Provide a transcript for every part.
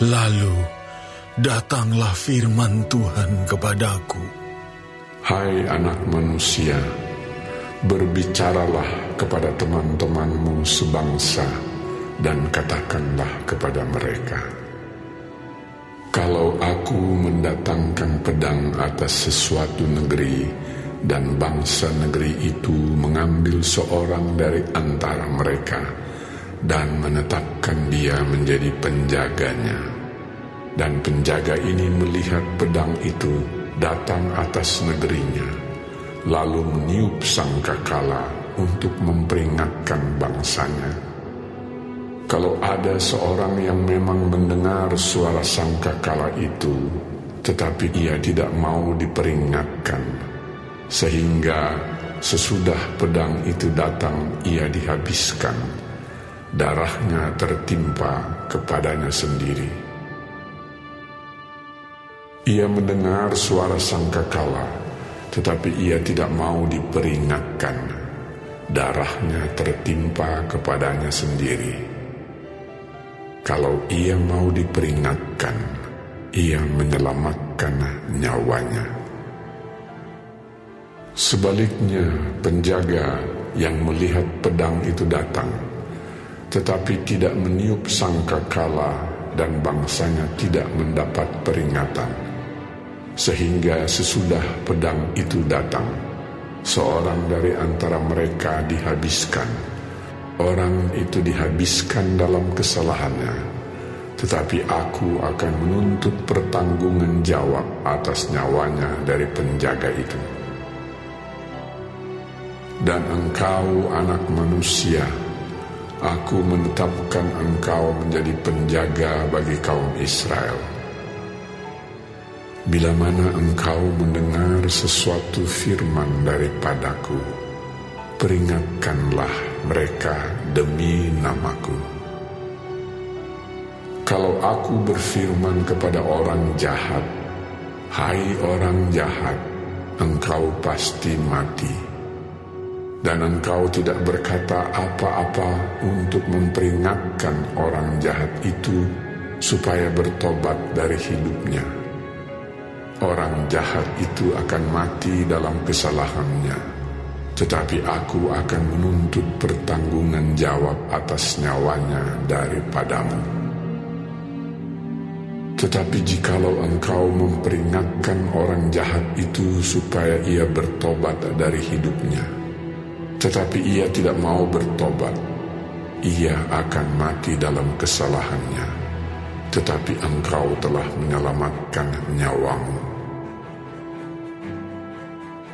Lalu datanglah firman Tuhan kepadaku. Hai anak manusia, berbicaralah kepada teman-temanmu sebangsa dan katakanlah kepada mereka, kalau aku mendatangkan pedang atas sesuatu negeri dan bangsa negeri itu mengambil seorang dari antara mereka dan menetapkan dia menjadi penjaganya, dan penjaga ini melihat pedang itu datang atas negerinya, lalu meniup sangkakala untuk memperingatkan bangsanya. Kalau ada seorang yang memang mendengar suara sangkakala itu, tetapi ia tidak mau diperingatkan, sehingga sesudah pedang itu datang ia dihabiskan, darahnya tertimpa kepadanya sendiri. Ia mendengar suara sangkakala, tetapi ia tidak mau diperingatkan, darahnya tertimpa kepadanya sendiri. Kalau ia mau diperingatkan, ia menyelamatkan nyawanya. Sebaliknya, penjaga yang melihat pedang itu datang, tetapi tidak meniup sangkakala dan bangsanya tidak mendapat peringatan, sehingga sesudah pedang itu datang, seorang dari antara mereka dihabiskan. Orang itu dihabiskan dalam kesalahannya, tetapi aku akan menuntut pertanggungan jawab atas nyawanya dari penjaga itu. Dan engkau anak manusia, aku menetapkan engkau menjadi penjaga bagi kaum Israel. Bila mana engkau mendengar sesuatu firman daripadaku, peringatkanlah mereka demi namaku. Kalau aku berfirman kepada orang jahat, hai orang jahat, engkau pasti mati, dan engkau tidak berkata apa-apa untuk memperingatkan orang jahat itu supaya bertobat dari hidupnya, orang jahat itu akan mati dalam kesalahannya, tetapi aku akan menuntut pertanggungan jawab atas nyawanya daripadamu. Tetapi jikalau engkau memperingatkan orang jahat itu supaya ia bertobat dari hidupnya, tetapi ia tidak mau bertobat, ia akan mati dalam kesalahannya, tetapi engkau telah menyelamatkan nyawamu.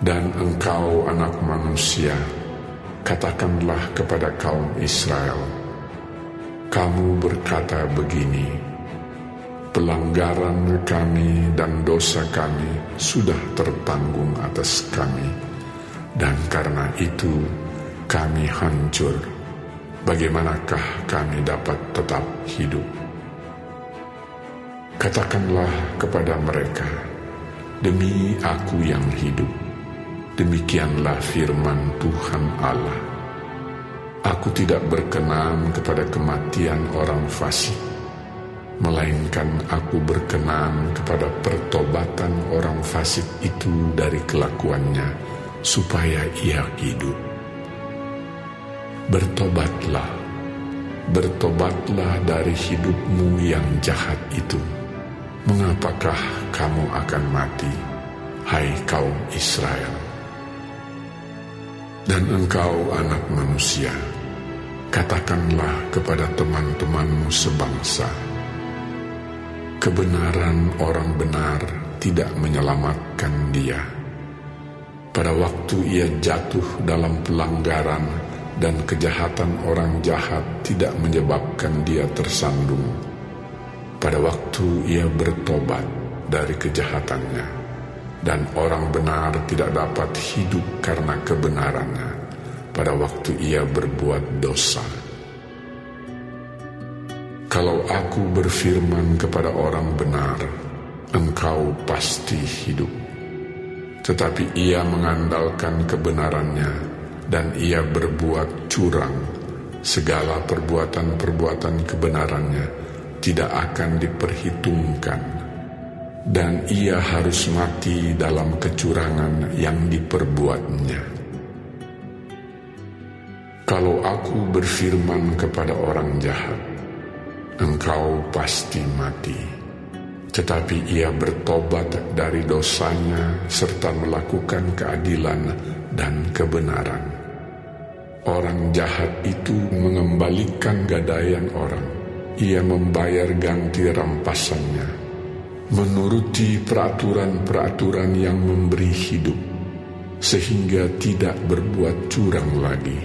Dan engkau anak manusia, katakanlah kepada kaum Israel, kamu berkata begini, pelanggaran kami dan dosa kami sudah tertanggung atas kami, dan karena itu kami hancur. Bagaimanakah kami dapat tetap hidup? Katakanlah kepada mereka, demi aku yang hidup, demikianlah firman Tuhan Allah, aku tidak berkenan kepada kematian orang fasik, melainkan aku berkenan kepada pertobatan orang fasik itu dari kelakuannya, supaya ia hidup. Bertobatlah, bertobatlah dari hidupmu yang jahat itu. Mengapakah kamu akan mati, hai kaum Israel? Dan engkau anak manusia, katakanlah kepada teman-temanmu sebangsa, kebenaran orang benar tidak menyelamatkan dia. Pada waktu ia jatuh dalam pelanggaran dan kejahatan orang jahat tidak menyebabkan dia tersandung. Pada waktu ia bertobat dari kejahatannya, dan orang benar tidak dapat hidup karena kebenarannya, pada waktu ia berbuat dosa. Kalau aku berfirman kepada orang benar, engkau pasti hidup, tetapi ia mengandalkan kebenarannya, dan ia berbuat curang, segala perbuatan-perbuatan kebenarannya tidak akan diperhitungkan, dan ia harus mati dalam kecurangan yang diperbuatnya. Kalau aku berfirman kepada orang jahat, engkau pasti mati, tetapi ia bertobat dari dosanya serta melakukan keadilan dan kebenaran, orang jahat itu mengembalikan gadaian orang. Ia membayar ganti rampasannya, menuruti peraturan-peraturan yang memberi hidup, sehingga tidak berbuat curang lagi.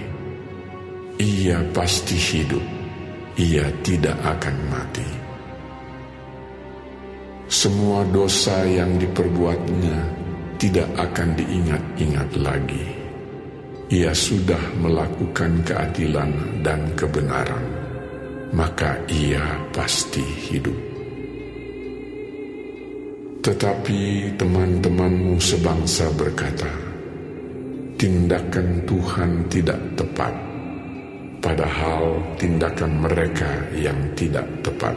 Ia pasti hidup, ia tidak akan mati. Semua dosa yang diperbuatnya tidak akan diingat-ingat lagi. Ia sudah melakukan keadilan dan kebenaran, maka ia pasti hidup. Tetapi teman-temanmu sebangsa berkata, tindakan Tuhan tidak tepat, padahal tindakan mereka yang tidak tepat.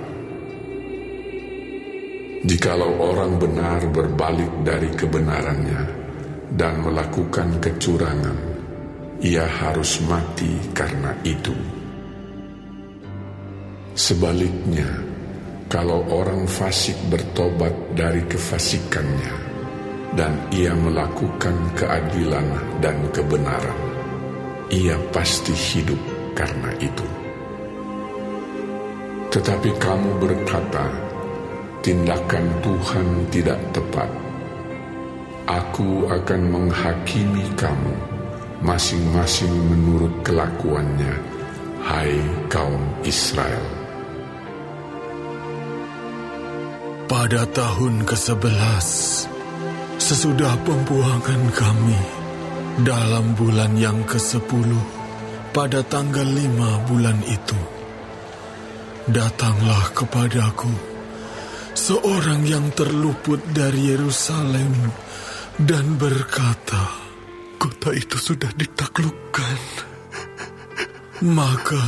Jikalau orang benar berbalik dari kebenarannya dan melakukan kecurangan, ia harus mati karena itu. Sebaliknya, kalau orang fasik bertobat dari kefasikannya dan ia melakukan keadilan dan kebenaran, ia pasti hidup karena itu. Tetapi kamu berkata, tindakan Tuhan tidak tepat. Aku akan menghakimi kamu masing-masing menurut kelakuannya, hai kaum Israel. Pada tahun ke-11, sesudah pembuangan kami, dalam bulan yang ke-10, pada tanggal 5 bulan itu, datanglah kepadaku seorang yang terluput dari Yerusalem dan berkata, kota itu sudah ditaklukkan. Maka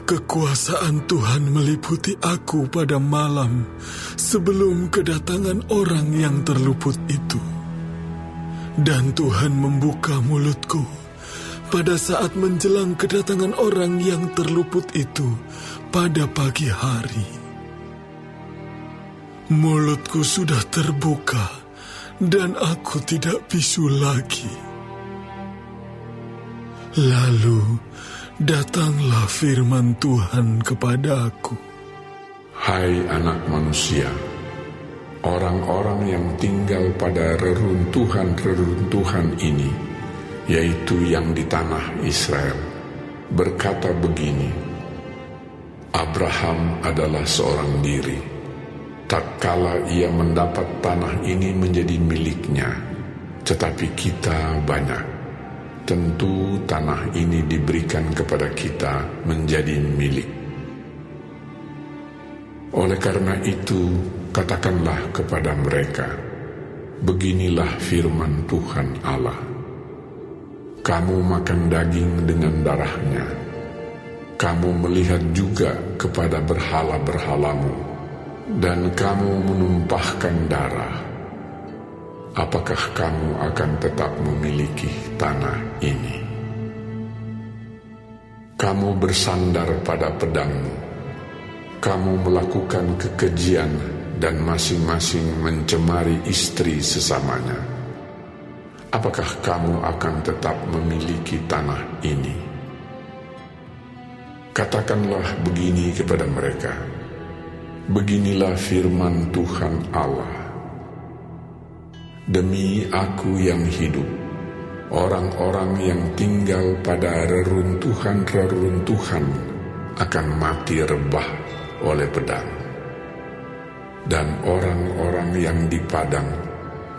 kekuasaan Tuhan meliputi aku pada malam sebelum kedatangan orang yang terluput itu. Dan Tuhan membuka mulutku pada saat menjelang kedatangan orang yang terluput itu pada pagi hari. Mulutku sudah terbuka dan aku tidak bisu lagi. Lalu datanglah firman Tuhan kepada aku. Hai anak manusia, orang-orang yang tinggal pada reruntuhan-reruntuhan ini, yaitu yang di tanah Israel, berkata begini, Abraham adalah seorang diri. Tatkala ia mendapat tanah ini menjadi miliknya, tetapi kita banyak. Tentu tanah ini diberikan kepada kita menjadi milik. Oleh karena itu, katakanlah kepada mereka, beginilah firman Tuhan Allah. Kamu makan daging dengan darahnya. Kamu melihat juga kepada berhala-berhalamu, dan kamu menumpahkan darah. Apakah kamu akan tetap memiliki tanah ini? Kamu bersandar pada pedangmu. Kamu melakukan kekejian dan masing-masing mencemari istri sesamanya. Apakah kamu akan tetap memiliki tanah ini? Katakanlah begini kepada mereka, beginilah firman Tuhan Allah. Demi aku yang hidup, orang-orang yang tinggal pada reruntuhan-reruntuhan akan mati rebah oleh pedang. Dan orang-orang yang di padang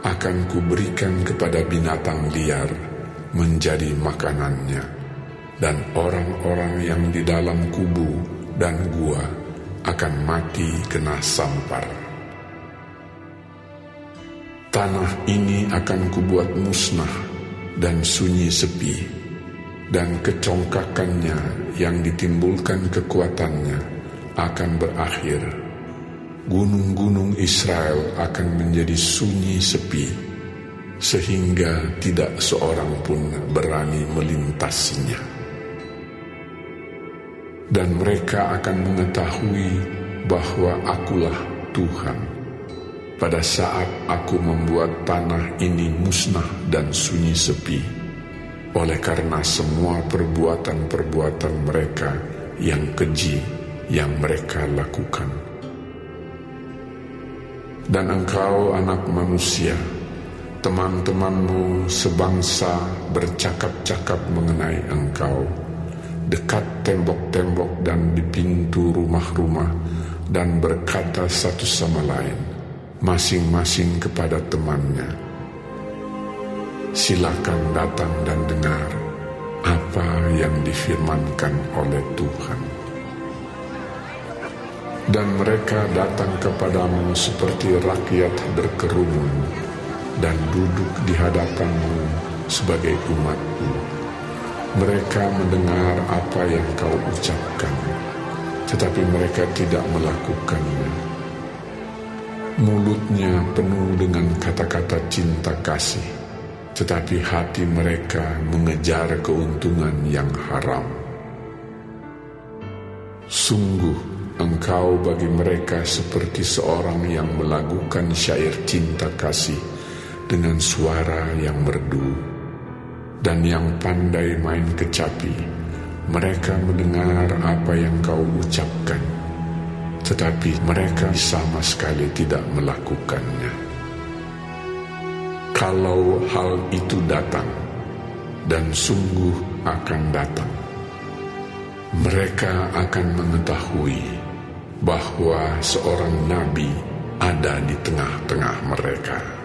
akan kuberikan kepada binatang liar menjadi makanannya. Dan orang-orang yang di dalam kubu dan gua akan mati kena sampar. Tanah ini akan kubuat musnah dan sunyi sepi, dan kecongkakannya yang ditimbulkan kekuatannya akan berakhir. Gunung-gunung Israel akan menjadi sunyi sepi, sehingga tidak seorang pun berani melintasinya. Dan mereka akan mengetahui bahwa Akulah Tuhan, pada saat Aku membuat tanah ini musnah dan sunyi sepi, oleh karena semua perbuatan-perbuatan mereka yang keji yang mereka lakukan. Dan engkau, anak manusia, teman-temanmu sebangsa bercakap-cakap mengenai engkau, dekat tembok-tembok dan di pintu rumah-rumah, dan berkata satu sama lain, masing-masing kepada temannya, silakan datang dan dengar apa yang difirmankan oleh Tuhan. Dan mereka datang kepadamu seperti rakyat berkerumun, dan duduk di hadapanmu sebagai umatmu. Mereka mendengar apa yang kau ucapkan, tetapi mereka tidak melakukannya. Mulutnya penuh dengan kata-kata cinta kasih, tetapi hati mereka mengejar keuntungan yang haram. Sungguh, engkau bagi mereka seperti seorang yang melakukan syair cinta kasih dengan suara yang merdu, dan yang pandai main kecapi. Mereka mendengar apa yang kau ucapkan, tetapi mereka sama sekali tidak melakukannya. Kalau hal itu datang, dan sungguh akan datang, mereka akan mengetahui bahwa seorang nabi ada di tengah-tengah mereka.